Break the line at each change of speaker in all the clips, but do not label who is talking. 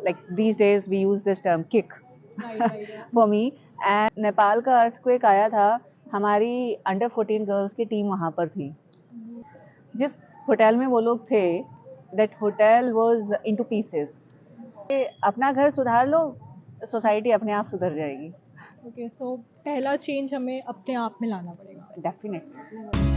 like these days we use this term kick for me. And Nepal का earthquake आया था, हमारी अंडर 14 गर्ल्स की टीम वहाँ पर थी. जिस होटल में वो लोग थे, that hotel was into pieces. अपना घर सुधार लो, सोसाइटी अपने आप सुधर जाएगी.
ओके, सो पहला चेंज हमें अपने आप में लाना पड़ेगा.
Definitely.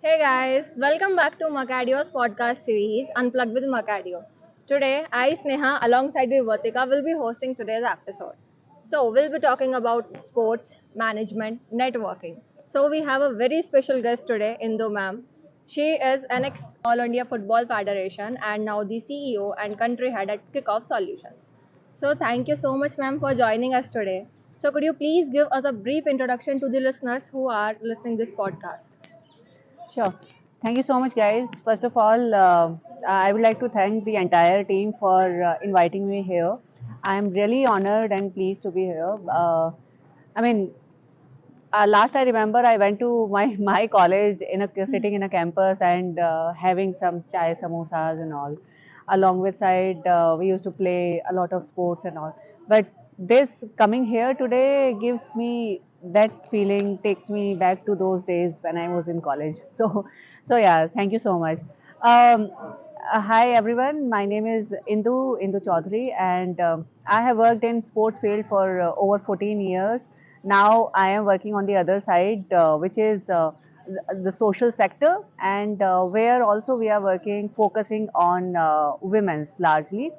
Hey guys, welcome back to Macadio's podcast series Unplugged with Macadio. Today, I, Sneha, alongside with Vatika, will be hosting today's episode. So, we'll be talking about sports, management, networking. So, we have a very special guest today, Indu ma'am. She is an ex All India Football Federation and now the CEO and country head at Kickoff Solutions. So, thank you so much, ma'am, for joining us today. So, could you please give us a brief introduction to the listeners who are listening this podcast?
Sure. Thank you so much, guys. First of all, I would like to thank the entire team for inviting me here. I'm really honored and pleased to be here. I mean, last I remember, I went to my college sitting in a campus and having some chai samosas and all. Along with side, we used to play a lot of sports and all. But this coming here today gives me that feeling, takes me back to those days when I was in college. So yeah, thank you so much. Um, Hi everyone, my name is Indu Chaudhary, and I have worked in sports field for over 14 years. Now I am working on the other side, which is the social sector, and where also we are working focusing on women's largely.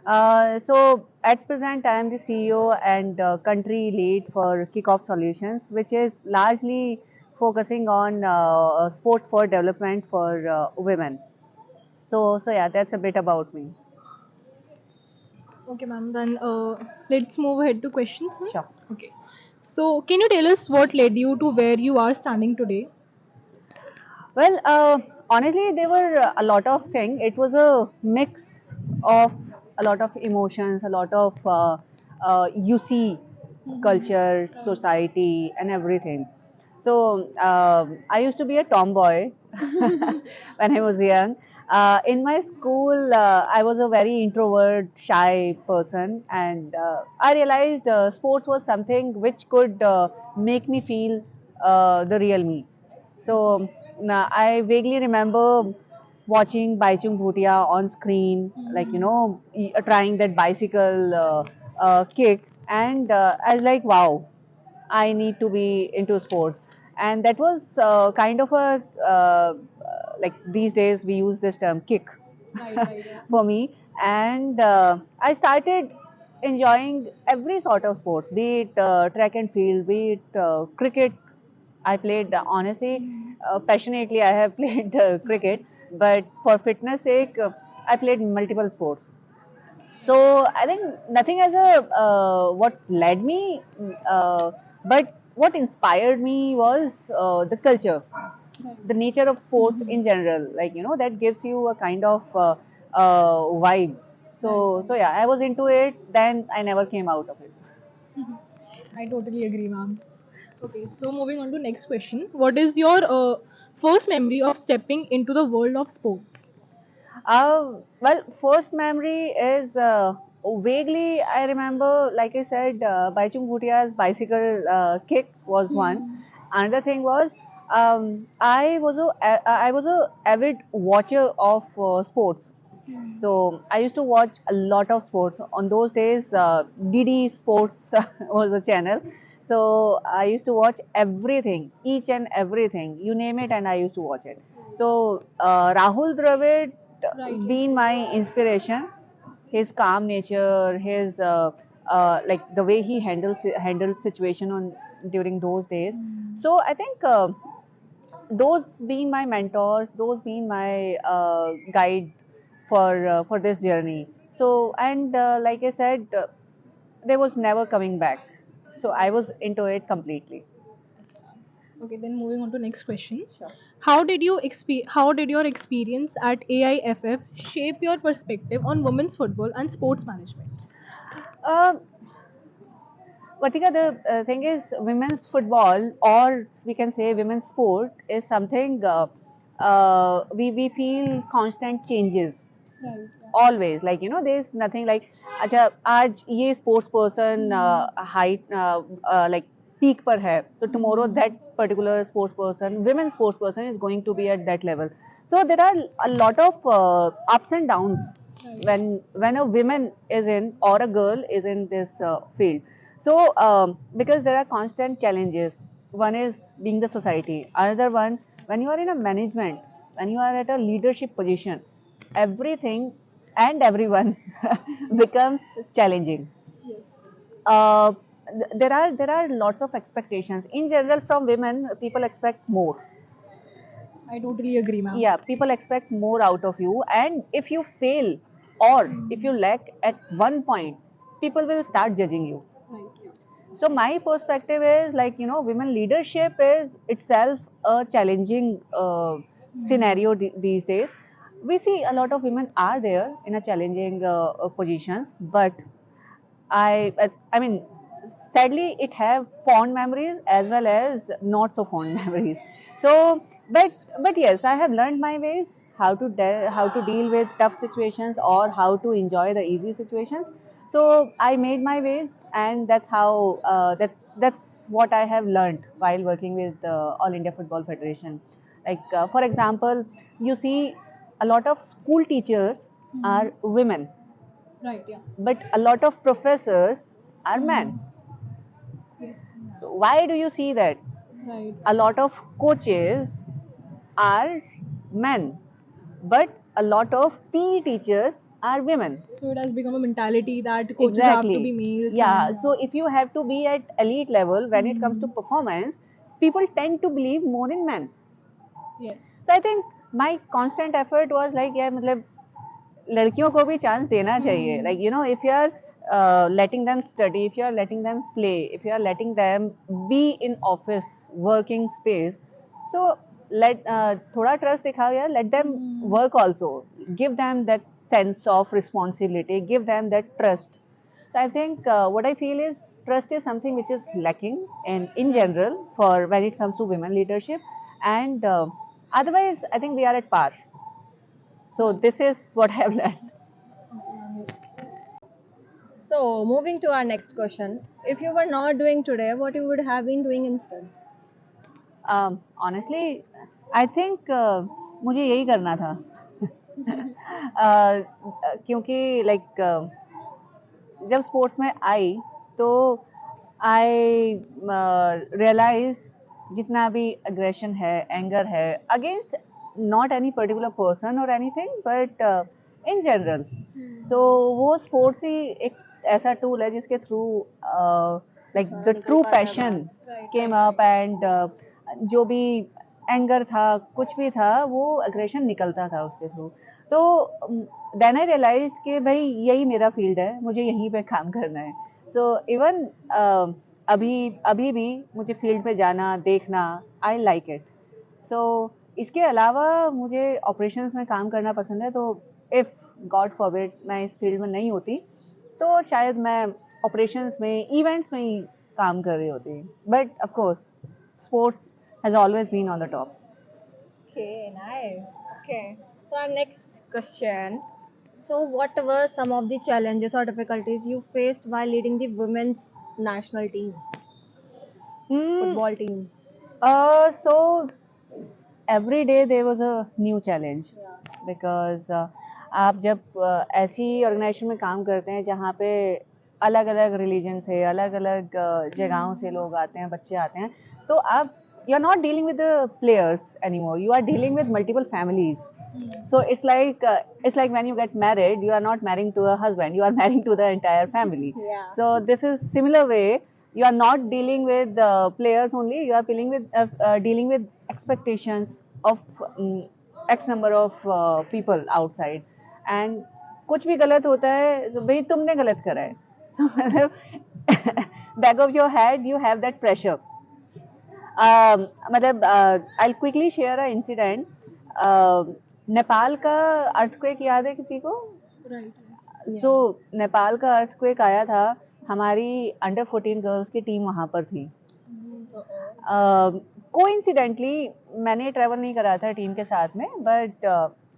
So at present, I am the CEO and country lead for Kickoff Solutions, which is largely focusing on sports for development for women. So yeah, that's a bit about me.
Okay, ma'am. Then let's move ahead to questions.
Sure.
Okay. So, can you tell us what led you to where you are standing today?
Well, honestly, there were a lot of things. It was a mix of a lot of emotions, a lot of you see culture, society, and everything. So I used to be a tomboy when I was young. In my school, I was a very introvert, shy person, and I realized sports was something which could make me feel the real me. So I vaguely remember watching Baichung Bhutia on screen, like trying that bicycle kick, and I was like, wow, I need to be into sports. And that was kind of a like these days we use this term kick for me. And I started enjoying every sort of sports, be it track and field, be it cricket. I played honestly, passionately. I have played cricket, but for fitness sake, I played multiple sports. So I think nothing as a what led me, but what inspired me was the culture, the nature of sports in general. Like that gives you a kind of vibe. So yeah, I was into it. Then I never came out of it.
I totally agree, ma'am. Okay, so moving on to next question. What is your first memory of stepping into the world of sports?
Well, first memory is vaguely I remember, like I said, Baichung Bhutia's bicycle kick was one. Another thing was I was a avid watcher of sports. So I used to watch a lot of sports. On those days, DD Sports was the channel. So I used to watch everything, each and everything, you name it, and I used to watch it. So Rahul Dravid been my inspiration. His calm nature, his like the way he handled situation on during those days. So I think those being my mentors, those being my guide for this journey. So and like I said, there was never coming back. So I was into it completely.
Okay, then moving on to next question.
Sure.
How did your experience at AIFF shape your perspective on women's football and sports management?
Uh, Vatika, the thing is, women's football, or we can say women's sport, is something we feel constant changes
Right.
always. Like, you know, there's nothing like, अच्छा आज ये sports person height like peak पर है, so tomorrow that particular sports person, women sports person is going to be at that level. So there are a lot of ups and downs
Right.
when a woman is in or a girl is in this field. So because there are constant challenges. One is being the society. Another one, when you are in a management, when you are at a leadership position, everything and everyone becomes challenging.
Yes.
Uh, there are lots of expectations in general from women. People expect more.
I totally agree, ma'am.
Yeah, people expect more out of you, and if you fail or if you lack at one point, people will start judging you.
Right. Yeah.
So my perspective is like, you know, women leadership is itself a challenging scenario these days. We see a lot of women are there in a challenging positions, but I mean, sadly, it have fond memories as well as not so fond memories. So, but yes, I have learned my ways how to deal with tough situations or how to enjoy the easy situations. So I made my ways, and that's how that's what I have learned while working with All India Football Federation. Like for example, you see a lot of school teachers are women,
Right. Yeah.
but a lot of professors are men.
Yes.
So why do you see that?
Right.
A lot of coaches are men, but a lot of PE teachers are women.
So it has become a mentality that coaches have to
Exactly.
be males
Yeah.
and
So if you have to be at elite level when it comes to performance, people tend to believe more in men.
yes.
So I think my constant effort was like, yeah, मतलब लड़कियों को भी chance देना चाहिए. Like, you know, if you are letting them study, if you are letting them play, if you are letting them be in office working space, so let थोड़ा trust दिखाओ यार. Let them work also. Give them that sense of responsibility. Give them that trust. So I think what I feel is trust is something which is lacking in general for when it comes to women leadership, and otherwise I think we are at par. So this is what I have learned.
So, moving to our next question. If you were not doing today, what you would have been doing instead?
Honestly, I think मुझे यही करना था. क्योंकि like जब sports में आई तो आई realised जितना भी अग्रेशन है, एंगर है against not any particular person और एनीथिंग, बट इन जनरल. सो वो स्पोर्ट्स ही एक ऐसा टूल है जिसके through like the true passion came up, and जो भी एंगर था, कुछ भी था, वो अग्रेशन निकलता था उसके थ्रू. तो देन आई रियलाइज कि भाई यही मेरा फील्ड है, मुझे यहीं पे काम करना है. सो इवन अभी अभी भी मुझे फील्ड पे जाना, देखना, आई लाइक इट. सो इसके अलावा मुझे ऑपरेशंस में काम करना पसंद है. तो इफ़ गॉड फॉरबिड मैं इस फील्ड में नहीं होती तो शायद मैं ऑपरेशंस में, इवेंट्स में ही काम कर रही होती. But of course sports has always been on the top.
Okay, nice. Okay. So, our next question. So, what were some of the challenges or difficulties you faced while leading the women's national team, football team?
So every day there was a new challenge, because आप जब ऐसी organisation में काम करते हैं जहाँ पे अलग अलग रिलीजन से, अलग अलग जगहों से लोग आते हैं, बच्चे आते हैं, तो आप you are not dealing with the players anymore, you are dealing with multiple families. So it's like when you get married, you are not marrying to a husband, you are marrying to the entire family.
Yeah.
So this is similar way. You are not dealing with players only. You are dealing with expectations of x number of people outside. And कुछ भी गलत होता है तो भाई तुमने गलत करा है. So back of your head you have that pressure. मतलब I'll quickly share a incident. Nepal का अर्थक्वेक याद है किसी को?
Right.
सो नेपाल का अर्थक्वेक आया था हमारी अंडर 14 गर्ल्स की टीम वहाँ पर थी. कोइंसिडेंटली मैंने ट्रैवल नहीं करा था टीम के साथ में, बट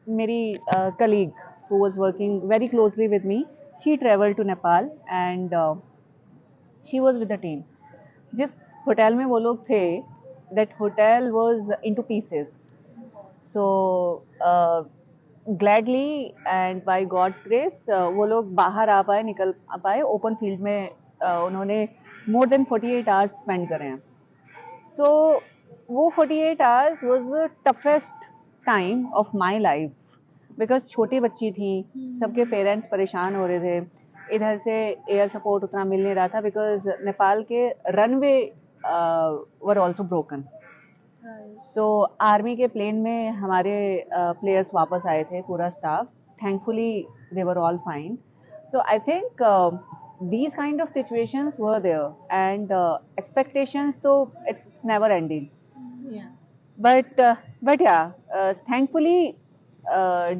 मेरी colleague who was working very closely with me, she travel to Nepal and she was with the team. जिस होटल में वो लोग थे, that hotel was into pieces. So gladly and by God's grace वो लोग बाहर आ पाए, निकल आ पाए. ओपन फील्ड में उन्होंने मोर देन 48 आवर्स स्पेंड करे हैं. सो वो 48 hours was the toughest time of my life, because छोटी बच्ची थी, सबके पेरेंट्स परेशान हो रहे थे. इधर से एयर सपोर्ट उतना मिल नहीं रहा था, बिकॉज नेपाल के रनवे वर ऑल्सो ब्रोकन. तो आर्मी के प्लेन में हमारे प्लेयर्स वापस आए थे, पूरा staff. Thankfully they were all fine. So I think these kind of situations were there, and expectations though it's never ending.
Yeah.
But yeah, thankfully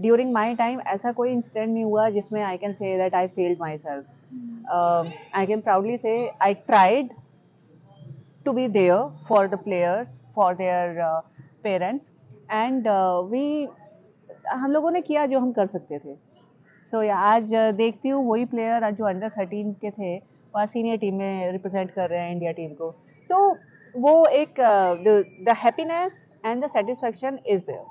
during my time ऐसा कोई incident नहीं हुआ जिसमें I can say that I failed myself. I can proudly say I tried to be there for the players, for their parents, and we हम लोगों ने किया जो हम कर सकते थे. सो या आज देखती हूँ वही प्लेयर जो अंडर 13 के थे, वहाँ सीनियर टीम में रिप्रेजेंट कर रहे हैं इंडिया टीम को. तो वो एक the happiness and the satisfaction is there.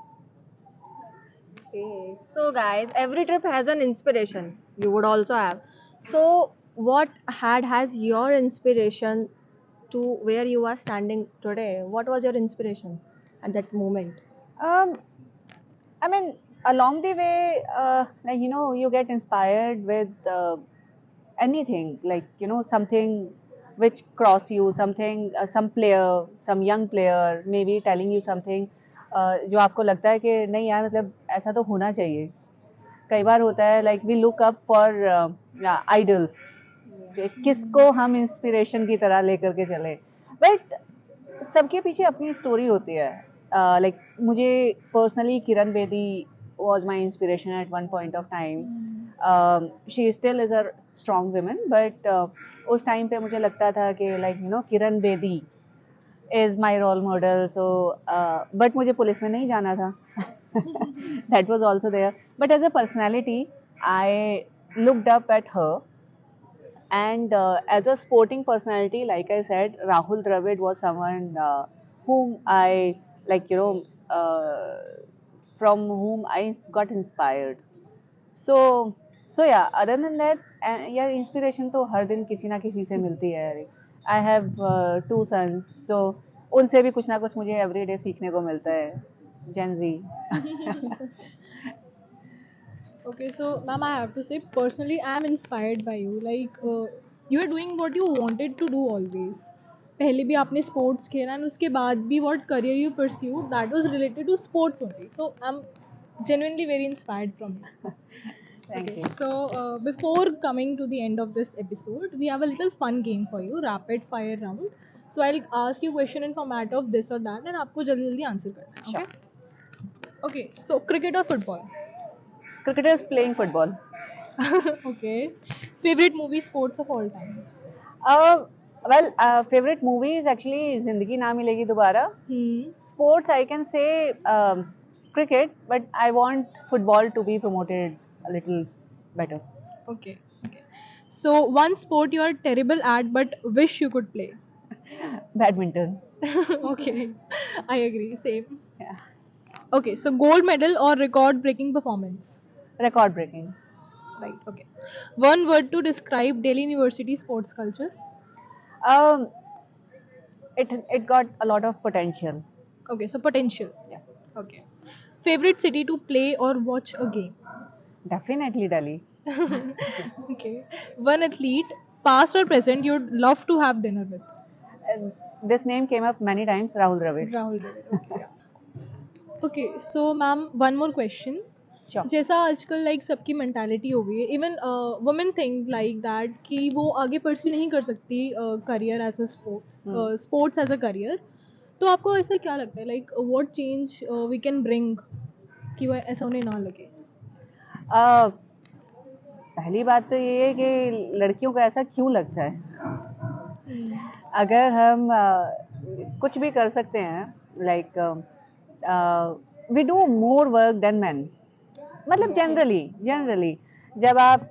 Okay, so guys, every trip has an inspiration. You would also have. So, what has your inspiration to where you are standing today? What was your inspiration at that moment?
I mean, along the way, like you get inspired with anything, like something which cross you, something some player, some young player maybe telling you something जो आपको लगता है कि नहीं यार, मतलब ऐसा तो होना चाहिए. कई बार होता है like we look up for idols, किसको हम इंस्पिरेशन की तरह लेकर के चले. बट सबके पीछे अपनी स्टोरी होती है. लाइक मुझे personally Kiran Bedi was my inspiration at one point of time. She still is a strong woman, but उस टाइम पे मुझे लगता था कि like Kiran Bedi is my role model. So but मुझे पुलिस में नहीं जाना था. That was also there. But as a personality, I looked up at her. And as a sporting personality, like I said, Rahul Dravid was someone whom I like, from whom I got inspired. So, so yeah. Other than that, यार inspiration तो हर दिन किसी ना किसी से मिलती है यार. I have 2 sons, so उनसे भी कुछ ना कुछ मुझे every day सीखने को मिलता है. Gen Z.
Okay, so ma'am, I have to say personally, I am inspired by you. Like you are doing what you wanted to do always. पहले भी आपने sports खेला and उसके बाद भी what career you pursued that was related to sports only. So I'm genuinely very inspired from you.
Thank
Okay,
you.
so before coming to the end of this episode, we have a little fun game for you, rapid fire round. So I'll ask you question in format of this or that, and आपको जल्दी जल्दी answer करना है.
Sure.
Okay. Okay. So cricket or football?
Cricketers playing football.
Okay. Favorite movie sports of all time?
Well, favorite movie is actually Zindagi Na Milegi Dobara. Sports, I can say cricket, but I want football to be promoted a little better.
Okay. Okay. So one sport you are terrible at but wish you could play.
Badminton.
Okay. I agree. Same.
Yeah.
Okay. So gold medal or record breaking performance?
Record breaking.
Right. Okay. One word to describe Delhi University sports culture.
Um, it got a lot of potential.
Okay. So potential.
Yeah.
Okay. Favorite city to play or watch a game.
Definitely Delhi.
Okay. One athlete, past or present, you'd love to have dinner with.
This name came up many times. Rahul Dravid.
Rahul Dravid. Okay. Yeah. Okay. So, ma'am, one more question.
Sure.
जैसा आजकल like सबकी mentality हो गई है, even women think like that कि वो आगे pursue नहीं कर सकती career as a sports as a career. तो आपको ऐसा क्या लगता है like what change we can bring कि वो ऐसा उन्हें ना लगे?
पहली बात तो ये है कि लड़कियों को ऐसा क्यों लगता है? अगर हम कुछ भी कर सकते हैं, like we do more work than man, मतलब जनरली जब आप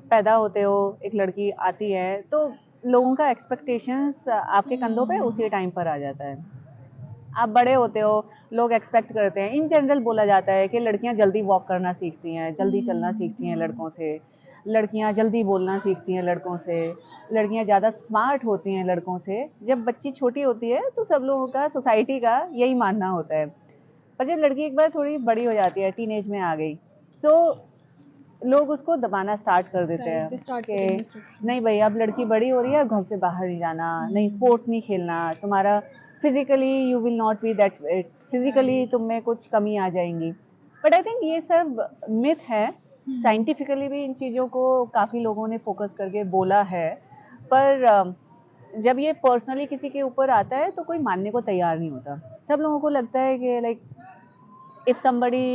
पैदा होते हो, एक लड़की आती है तो लोगों का एक्सपेक्टेशंस आपके कंधों पे उसी टाइम पर आ जाता है। आप बड़े होते हो, लोग एक्सपेक्ट करते हैं, इन जनरल बोला जाता है कि लड़कियां जल्दी वॉक करना सीखती हैं, जल्दी चलना सीखती हैं लड़कों से, लड़कियां जल्दी बोलना सीखती हैं लड़कों से, लड़कियां ज़्यादा स्मार्ट होती हैं लड़कों से। जब बच्ची छोटी होती है तो सब लोगों का, सोसाइटी का यही मानना होता है। पर जब लड़की एक बार थोड़ी बड़ी हो जाती है, टीनेज में आ गई, तो लोग उसको दबाना स्टार्ट कर देते हैं कि नहीं भाई, अब लड़की बड़ी हो रही है, घर से बाहर नहीं जाना, नहीं स्पोर्ट्स नहीं खेलना, तुम्हारा physically you will not be that fit, physically तुम में कुछ कमी आ जाएंगी। बट आई थिंक ये सब मिथ है। साइंटिफिकली भी इन चीज़ों को काफ़ी लोगों ने फोकस करके बोला है, पर जब ये पर्सनली किसी के ऊपर आता है तो कोई मानने को तैयार नहीं होता। सब लोगों को लगता है कि like if somebody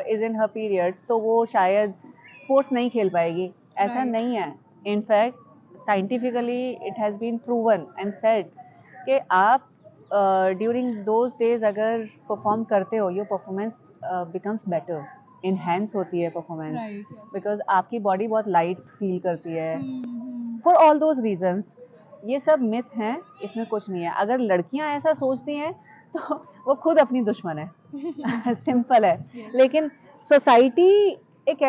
is in her periods तो वो शायद स्पोर्ट्स नहीं खेल पाएगी। ऐसा नहीं है। In fact scientifically it has been proven and said कि आप ड्यूरिंग दोज डेज अगर परफॉर्म करते हो, your performance becomes better, enhance होती है परफॉर्मेंस, बिकॉज आपकी बॉडी बहुत लाइट फील करती है। फॉर ऑल दोज रीजंस ये सब मिथ हैं, इसमें कुछ नहीं है। अगर लड़कियां ऐसा सोचती हैं तो वो खुद अपनी दुश्मन है। सिंपल है। लेकिन सोसाइटी एक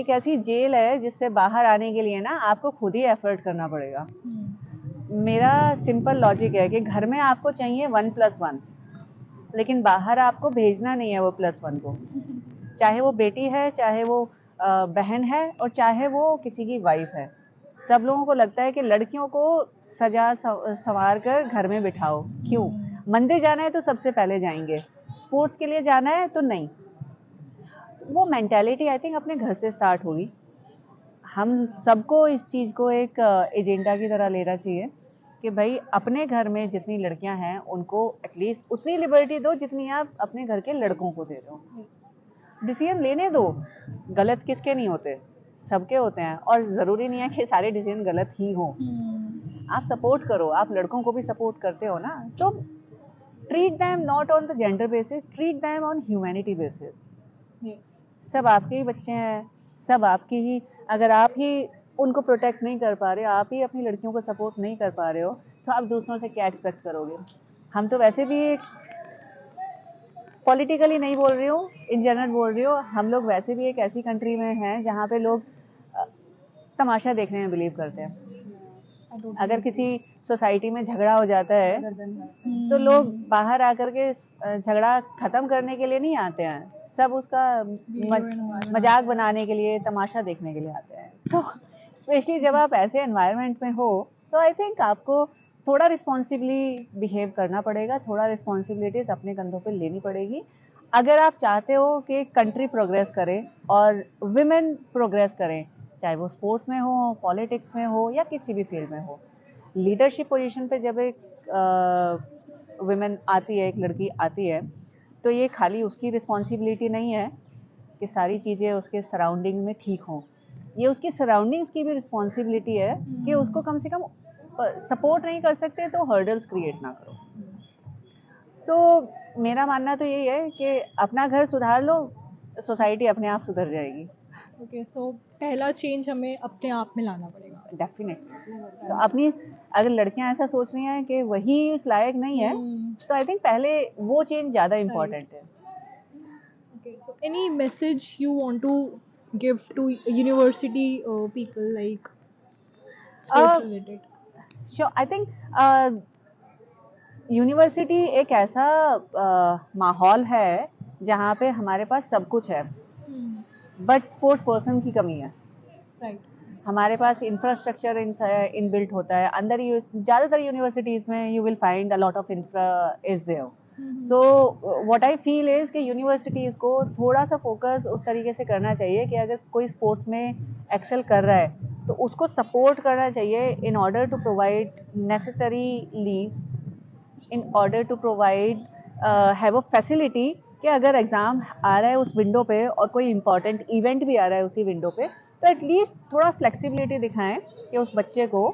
ऐसी जेल है जिससे बाहर आने के लिए ना आपको खुद ही एफर्ट करना पड़ेगा। मेरा सिंपल लॉजिक है कि घर में आपको चाहिए 1+1, लेकिन बाहर आपको भेजना नहीं है वो +1 को। चाहे वो बेटी है, चाहे वो बहन है, और चाहे वो किसी की वाइफ है। सब लोगों को लगता है कि लड़कियों को सजा संवार कर घर में बिठाओ। क्यों? मंदिर जाना है तो सबसे पहले जाएंगे, स्पोर्ट्स के लिए जाना है तो नहीं। वो मेंटालिटी आई थिंक अपने घर से स्टार्ट होगी। हम सबको इस चीज़ को एक एजेंडा की तरह लेना चाहिए कि भाई अपने घर में जितनी लड़कियां हैं उनको एटलीस्ट उतनी लिबर्टी दो जितनी आप अपने घर के लड़कों को दे रहे हो। डिसीजन लेने दो। गलत किसके नहीं होते, सबके होते हैं, और ज़रूरी नहीं है कि सारे डिसीजन गलत ही हो। आप सपोर्ट करो, आप लड़कों को भी सपोर्ट करते हो ना, तो treat them not on the gender basis, treat them on humanity basis. सब आपके ही बच्चे हैं, सब आपकी ही। अगर आप ही उनको प्रोटेक्ट नहीं कर पा रहे हो, आप ही अपनी लड़कियों को सपोर्ट नहीं कर पा रहे हो, तो आप दूसरों से क्या एक्सपेक्ट करोगे? हम तो वैसे भी, पॉलिटिकली नहीं बोल रही हूँ, इन जनरल बोल रही हूँ, हम लोग वैसे भी एक ऐसी कंट्री में हैं जहाँ पे लोग तमाशा देखने में बिलीव करते हैं। अगर किसी सोसाइटी में झगड़ा हो जाता है तो लोग बाहर आकर के झगड़ा खत्म करने के लिए नहीं आते हैं, सब उसका मजाक बनाने के लिए, तमाशा देखने के लिए आते हैं। तो स्पेशली जब आप ऐसे एनवायरनमेंट में हो तो आई थिंक आपको थोड़ा रिस्पॉन्सिबली बिहेव करना पड़ेगा, थोड़ा रिस्पॉन्सिबिलिटीज अपने कंधों पे लेनी पड़ेगी। अगर आप चाहते हो कि कंट्री प्रोग्रेस करे और विमेन प्रोग्रेस करें, चाहे वो स्पोर्ट्स में हो, पॉलिटिक्स में हो, या किसी भी फील्ड में हो, लीडरशिप पोजीशन पे जब एक विमेन आती है, एक लड़की आती है, तो ये खाली उसकी रिस्पॉन्सिबिलिटी नहीं है कि सारी चीज़ें उसके सराउंडिंग में ठीक हों। ये उसकी सराउंडिंग्स की भी रिस्पॉन्सिबिलिटी है कि उसको कम से कम सपोर्ट नहीं कर सकते तो हर्डल्स क्रिएट ना करो। तो मेरा मानना तो यही है कि अपना घर सुधार लो, सोसाइटी अपने आप सुधर जाएगी।
ओके, सो पहला चेंज हमें अपने आप में लाना पड़ेगा।
डेफिनेटली। तो अपनी, अगर लड़कियां ऐसा सोच रही हैं कि वही उस लायक नहीं है, तो आई थिंक पहले वो चेंज ज़्यादा इम्पोर्टेंट है।
Okay, so any message you want to give to university people like sports related?
Sure, I think university एक ऐसा माहौल है जहाँ पे हमारे पास सब कुछ है, बट स्पोर्ट्स पर्सन की कमी है।
राइट।
हमारे पास इंफ्रास्ट्रक्चर इन बिल्ट होता है अंदर। ज़्यादातर यूनिवर्सिटीज़ में you will find a lot of infra is there. So what I feel is कि यूनिवर्सिटीज़ को थोड़ा सा फोकस उस तरीके से करना चाहिए कि अगर कोई स्पोर्ट्स में एक्सेल कर रहा है तो उसको सपोर्ट करना चाहिए in order to provide necessary leave, in order to provide have a facility कि अगर एग्ज़ाम आ रहा है उस विंडो पे और कोई इम्पोर्टेंट इवेंट भी आ रहा है उसी विंडो पे, तो एटलीस्ट थोड़ा फ्लेक्सिबिलिटी दिखाएं कि उस बच्चे को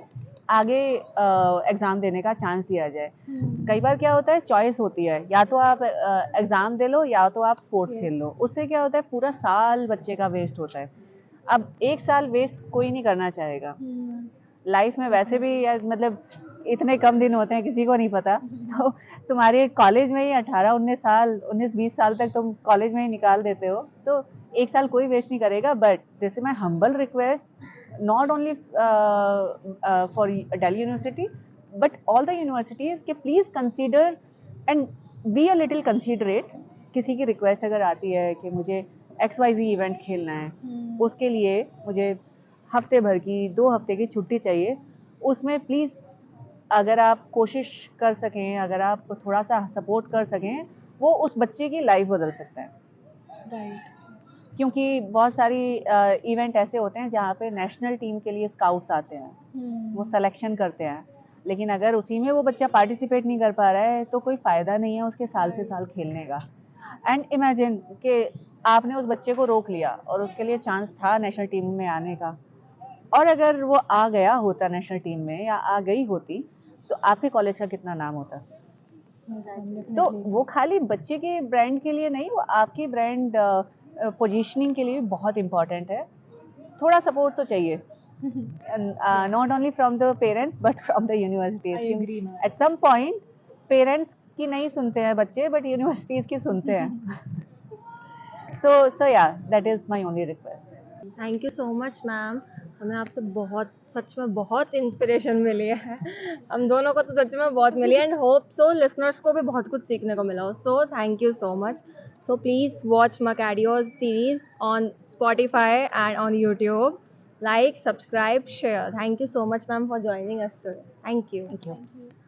आगे एग्ज़ाम देने का चांस दिया जाए। कई बार क्या होता है, चॉइस होती है, या तो आप एग्ज़ाम दे लो या तो आप स्पोर्ट्स खेल लो। उससे क्या होता है, पूरा साल बच्चे का वेस्ट होता है। अब 1 साल वेस्ट कोई नहीं करना चाहेगा। लाइफ में वैसे भी मतलब इतने कम दिन होते हैं, किसी को नहीं पता। तो तुम्हारे कॉलेज में ही 18-19 साल, 19-20 साल तक तुम कॉलेज में ही निकाल देते हो, तो 1 साल कोई वेस्ट नहीं करेगा। But this is my humble request, not only for Delhi university but all the universities, कि please consider and be a little considerate. किसी की रिक्वेस्ट अगर आती है कि मुझे XYZ इवेंट खेलना है, उसके लिए मुझे हफ्ते भर की, 2 हफ्ते की छुट्टी चाहिए, उसमें प्लीज़ अगर आप कोशिश कर सकें, अगर आप थोड़ा सा सपोर्ट कर सकें, वो उस बच्चे की लाइफ बदल सकता है।
राइट।
क्योंकि बहुत सारी इवेंट ऐसे होते हैं जहाँ पे नेशनल टीम के लिए स्काउट्स आते हैं, वो सिलेक्शन करते हैं, लेकिन अगर उसी में वो बच्चा पार्टिसिपेट नहीं कर पा रहा है तो कोई फ़ायदा नहीं है उसके साल से साल खेलने का। एंड इमेजिन कि आपने उस बच्चे को रोक लिया और उसके लिए चांस था नेशनल टीम में आने का, और अगर वो आ गया होता नेशनल टीम में या आ गई होती, तो आपके कॉलेज का कितना नाम होता। तो वो खाली बच्चे के ब्रांड के लिए नहीं, वो आपकी ब्रांड पोजीशनिंग के लिए भी बहुत इम्पोर्टेंट है। थोड़ा सपोर्ट तो चाहिए, not only from the parents but from the universities. At some point parents की नहीं सुनते हैं बच्चे, बट यूनिवर्सिटीज की सुनते हैं। so yeah, that is my only request.
Thank you so much ma'am, हमें आपसे बहुत, सच में बहुत इंस्पिरेशन मिली है। हम दोनों को तो सच में बहुत मिली, एंड होप सो लिसनर्स को भी बहुत कुछ सीखने को मिला हो। So thank you so much. So please watch Macadio's series on Spotify and on YouTube. Like, subscribe, share. Thank you so much, ma'am, for joining us today. Thank you.
Thank you.
Thank you.